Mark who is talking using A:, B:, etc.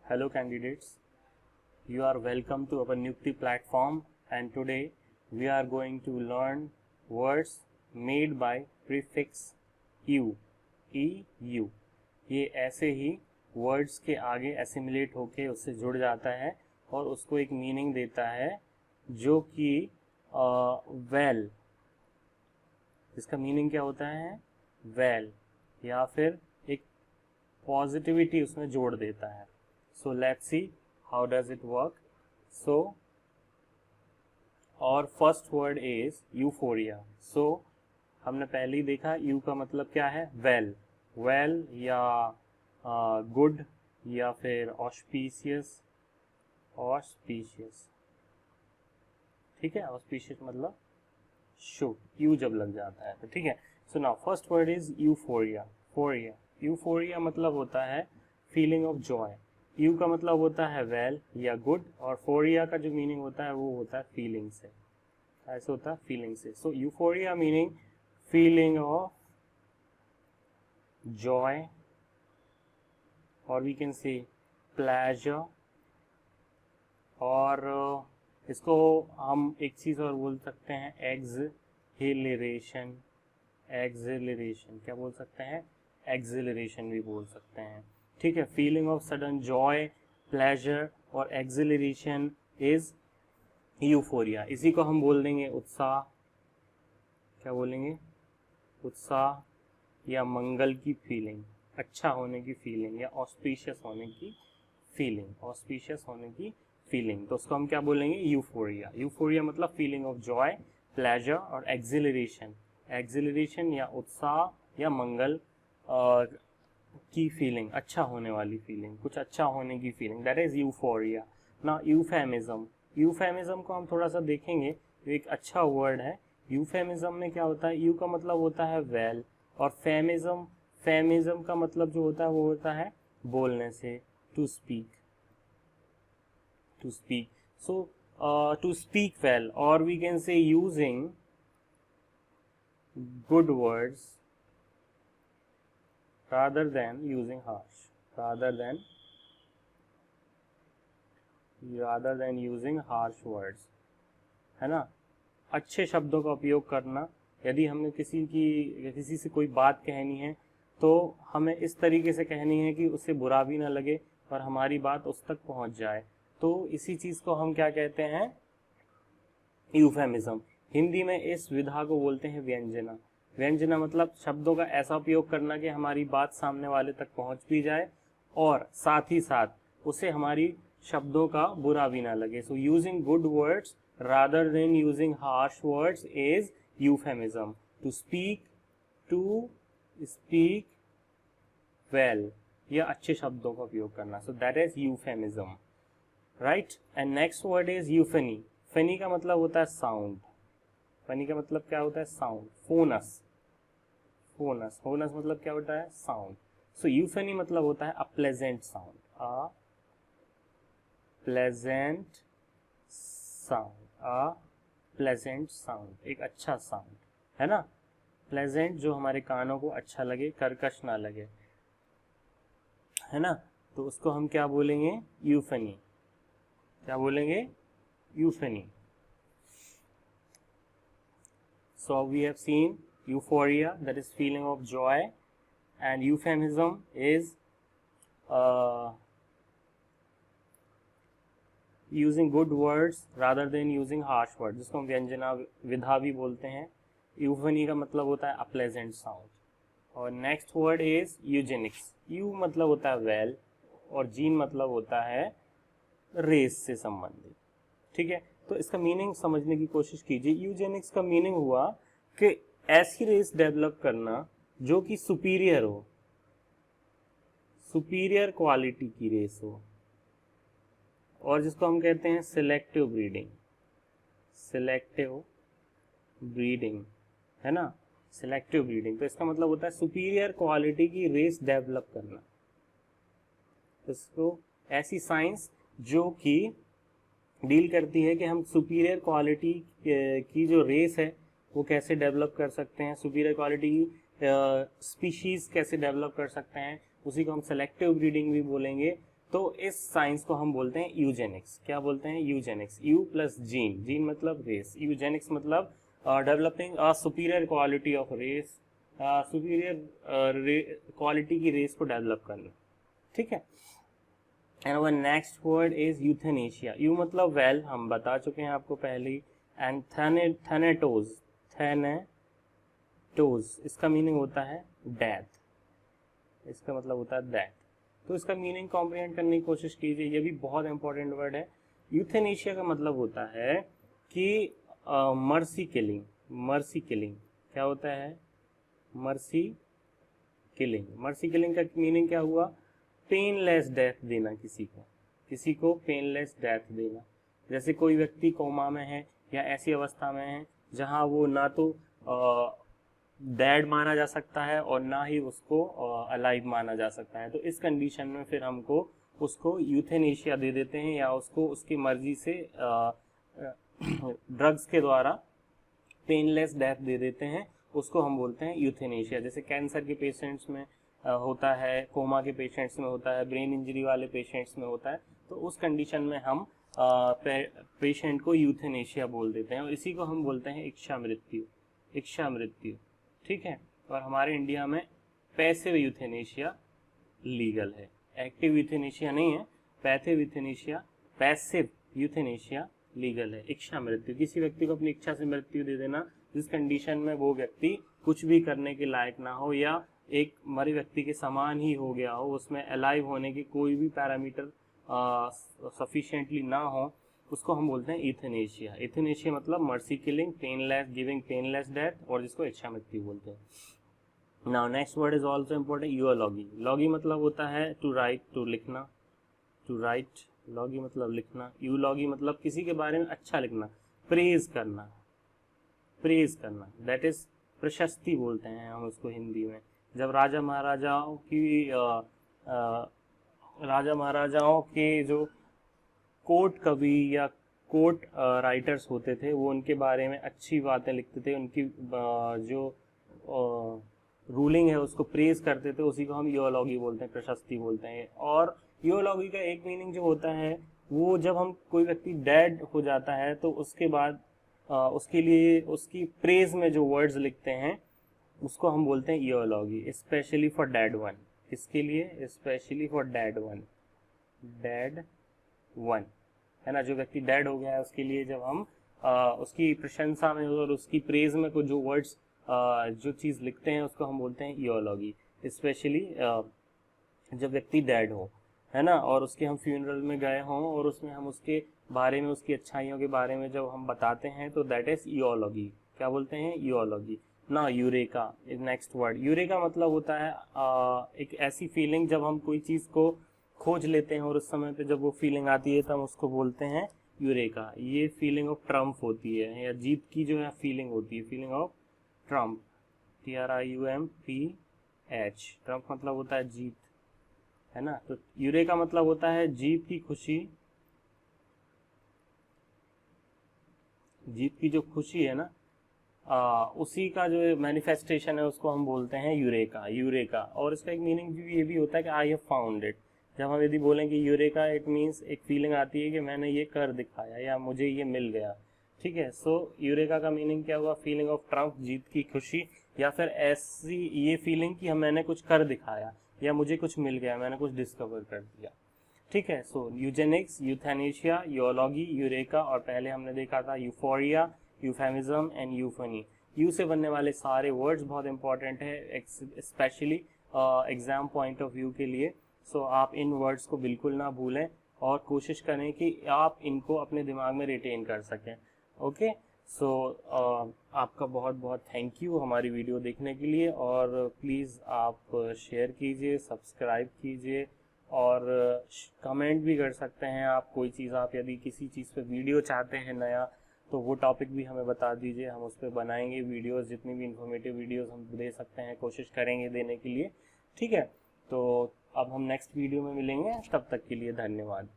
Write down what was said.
A: Hello candidates, you are welcome to our Nukti platform and today we are going to learn words made by prefix u, eu. ये ऐसे ही words के आगे assimilate होके उससे जुड़ जाता है और उसको एक meaning देता है जो कि well, इसका meaning क्या होता है well या फिर एक पॉजिटिविटी उसमें जोड़ देता है. So let's see how does it work. So our first word is euphoria. So हमने पहले ही देखा यू का मतलब क्या है well, well या good या फिर auspicious, ठीक है. auspicious मतलब शुभ, यू जब लग जाता है तो ठीक है. So now first word is euphoria. Euphoria मतलब होता है feeling of joy. यू का मतलब होता है वेल या गुड और फोरिया का जो मीनिंग होता है वो होता है फीलिंग से. ऐसे होता है फीलिंग से. So euphoria meaning feeling of joy और वी कैन से प्लेजर. और इसको हम एक चीज और बोल सकते हैं एक्सहिलरेशन. क्या बोल सकते हैं एक्सिलरेशन भी बोल सकते हैं. ठीक है. Feeling of sudden Joy, pleasure और एक्सिलरेशन इज यूफोरिया. इसी को हम बोल देंगे उत्साह. क्या बोलेंगे? उत्साह या मंगल की फीलिंग, अच्छा होने की फीलिंग या ऑस्पिशियस होने की फीलिंग. तो उसको हम क्या बोलेंगे? यूफोरिया मतलब फीलिंग ऑफ जॉय, प्लेजर और एक्सिलरेशन या उत्साह या मंगल की फीलिंग, अच्छा होने वाली फीलिंग, कुछ अच्छा होने की फीलिंग. That is euphoria. ना यूफेमिज्म को हम थोड़ा सा देखेंगे. एक अच्छा वर्ड है. यूफेमिज्म में क्या होता है? यू का मतलब होता है वेल और फेमिज्म का मतलब जो होता है वो होता है बोलने से, to speak. So to speak well और we can say using good words rather than using harsh words, है ना. अच्छे शब्दों का उपयोग करना. यदि हमें किसी से कोई बात कहनी है तो हमें इस तरीके से कहनी है कि उसे बुरा भी ना लगे और हमारी बात उस तक पहुंच जाए. तो इसी चीज को हम क्या कहते हैं? यूफेमिज्म. हिंदी में इस विधा को बोलते हैं व्यंजना मतलब शब्दों का ऐसा उपयोग करना कि हमारी बात सामने वाले तक पहुंच भी जाए और साथ ही साथ उसे हमारी शब्दों का बुरा भी ना लगे. So using good words rather than using harsh words is euphemism. To speak well या अच्छे शब्दों का उपयोग करना. So that is euphemism, right. And next word is euphony. Phony का मतलब होता है साउंड. फनी का मतलब क्या होता है? साउंड. फोनस मतलब क्या होता है? साउंड. सो यूफनी मतलब होता है अ प्लेजेंट साउंड, एक अच्छा साउंड, है ना. प्लेजेंट जो हमारे कानों को अच्छा लगे, कर्कश ना लगे, है ना. तो उसको हम क्या बोलेंगे? यूफनी. क्या बोलेंगे? यूफनी. So we have seen euphoria, that is feeling of joy, and euphemism is using good words rather than using harsh words, जिसको हम व्यंजना विधा भी बोलते हैं. यूफनी का मतलब होता है a pleasant sound. और next word is Eugenix. You मतलब होता है वेल और जीन मतलब होता है रेस से संबंधित. ठीक है. तो इसका मीनिंग समझने की कोशिश कीजिए. यूजेनिक्स का मीनिंग हुआ कि ऐसी रेस डेवलप करना जो कि सुपीरियर हो, सुपीरियर क्वालिटी की रेस हो, और जिसको हम कहते हैं सिलेक्टिव ब्रीडिंग, है ना. Selective breeding. तो इसका मतलब होता है सुपीरियर क्वालिटी की रेस डेवलप करना. इसको ऐसी साइंस जो कि डील करती है कि हम सुपीरियर क्वालिटी की जो रेस है वो कैसे डेवलप कर सकते हैं, सुपीरियर क्वालिटी की स्पीशीज कैसे डेवलप कर सकते हैं, उसी को हम सेलेक्टिव ब्रीडिंग भी बोलेंगे. तो इस साइंस को हम बोलते हैं यूजेनिक्स। क्या बोलते हैं? Eugenics. Eu plus gene, gene मतलब रेस, यूजेनिक्स मतलब developing a superior quality of race, superior quality की रेस को डेवलप करना, ठीक है। And our next word is euthanasia. Eu मतलब वेल, हम बता चुके हैं आपको पहले ही। एंड थैनेटोज, थैनेटोज इसका मीनिंग होता है डेथ, इसका मतलब होता है डेथ। तो इसका मीनिंग कॉम्प्रिहेंड करने की कोशिश कीजिए, ये भी बहुत इंपॉर्टेंट वर्ड है। यूथेनेशिया का मतलब होता है कि मर्सी किलिंग, मर्सी किलिंग क्या होता है? Mercy killing. मर्सी किलिंग का मीनिंग क्या हुआ? पेनलेस डेथ देना, किसी को पेनलेस डेथ देना। जैसे कोई व्यक्ति कोमा में है या ऐसी अवस्था में है जहां वो ना तो डेड माना जा सकता है और ना ही उसको अलाइव माना जा सकता है, तो इस कंडीशन में फिर हमको उसको यूथेनेशिया दे देते हैं या उसको उसकी मर्जी से ड्रग्स के द्वारा पेनलेस डेथ दे देते हैं, उसको हम बोलते हैं यूथेनेशिया। जैसे कैंसर के पेशेंट्स में होता है, कोमा के पेशेंट्स में होता है, ब्रेन इंजरी वाले पेशेंट्स में होता है, तो उस कंडीशन में हम पेशेंट को यूथेनेशिया बोल देते हैं और इसी को हम बोलते हैं इच्छा मृत्यु, इच्छा मृत्यु, ठीक है। और हमारे इंडिया में पैसिव यूथेनेशिया लीगल है, एक्टिव यूथेनेशिया नहीं है, passive euthanasia, passive euthanasia legal है। इच्छा मृत्यु, किसी व्यक्ति को अपनी इच्छा से मृत्यु दे देना जिस कंडीशन में वो व्यक्ति कुछ भी करने के लायक ना हो या एक मरे व्यक्ति के समान ही हो गया हो, उसमें अलाइव होने की कोई भी पैरामीटर सफिशिएंटली ना हो, उसको हम बोलते हैं यूथेनेशिया। यूथेनेशिया मतलब mercy killing, painless, giving painless death, और जिसको इच्छा मृत्यु बोलते हैं। Now next word is also important, eulogy. Logy मतलब होता है टू राइट, टू लिखना, टू राइट, लॉगी मतलब लिखना। यूलॉगी मतलब किसी के बारे में अच्छा लिखना, प्रेज करना, प्रेज करना, दैट इज प्रशस्ति बोलते हैं हम उसको हिंदी में। जब राजा महाराजाओं के जो कोर्ट कवि या कोर्ट राइटर्स होते थे, वो उनके बारे में अच्छी बातें लिखते थे, उनकी जो रूलिंग है उसको प्रेज करते थे, उसी को हम यूलॉगी बोलते हैं, प्रशस्ति बोलते हैं। और यूलॉगी का एक मीनिंग जो होता है वो जब हम कोई व्यक्ति डेड हो जाता है तो उसके बाद उसके लिए उसकी प्रेज में जो वर्ड्स लिखते हैं उसको हम बोलते हैं यूलॉगी, स्पेशली फॉर डेड वन। किसके लिए? Specially for dead one, dead one, है ना, जो व्यक्ति डेड हो गया है उसके लिए जब हम उसकी प्रशंसा में और उसकी प्रेज में को जो वर्ड्स जो चीज़ लिखते हैं उसको हम बोलते हैं यूलॉगी, स्पेशली जब व्यक्ति डेड हो, है ना, और उसके हम फ्यूनरल में गए हों और उसमें हम उसके बारे में, उसकी अच्छाइयों के बारे में जब हम बताते हैं तो दैट इज यूलॉगी। क्या बोलते हैं? यूलॉगी। ना eureka is next word. Eureka मतलब होता है एक ऐसी फीलिंग जब हम कोई चीज़ को खोज लेते हैं और उस समय पे जब वो फीलिंग आती है तो हम उसको बोलते हैं यूरेका। ये फीलिंग ऑफ ट्रम्प होती है या जीत की जो है फीलिंग होती है, feeling of Trump, TRIUMPH। Trump मतलब होता है जीत, है ना, तो यूरेका मतलब होता है जीत की खुशी, जीत की जो खुशी है ना, उसी का जो मैनिफेस्टेशन है उसको हम बोलते हैं यूरेका, यूरेका। और इसका एक मीनिंग ये भी होता है कि आई हैव फाउंड इट। जब हम यदि बोलें कि यूरेका, इट मीन्स एक फीलिंग आती है कि मैंने ये कर दिखाया या मुझे ये मिल गया, ठीक है। सो यूरेका का मीनिंग क्या हुआ? फीलिंग ऑफ ट्रम्प, जीत की खुशी, या फिर ऐसी ये फीलिंग कि मैंने कुछ कर दिखाया या मुझे कुछ मिल गया, मैंने कुछ डिस्कवर कर दिया, ठीक है। सो यूजेनिक्स, यूथेनेशिया, यूलॉगी, यूरेका, और पहले हमने देखा था यूफोरिया, यूफेमिज्म एंड यूफनी। यू से बनने वाले सारे वर्ड्स बहुत इंपॉर्टेंट है, specially exam point of view के लिए। सो आप इन वर्ड्स को बिल्कुल ना भूलें और कोशिश करें कि आप इनको अपने दिमाग में रिटेन कर सकें। ओके, सो आपका बहुत बहुत थैंक यू हमारी वीडियो देखने के लिए, और प्लीज़ आप शेयर कीजिए, सब्सक्राइब कीजिए, और कमेंट भी कर सकते हैं आप। कोई चीज़ आप यदि किसी चीज़ पे वीडियो चाहते हैं नया, तो वो टॉपिक भी हमें बता दीजिए, हम उस पर बनाएंगे वीडियोस। जितनी भी इंफॉर्मेटिव वीडियोस हम दे सकते हैं कोशिश करेंगे देने के लिए, ठीक है। तो अब हम नेक्स्ट वीडियो में मिलेंगे, तब तक के लिए धन्यवाद।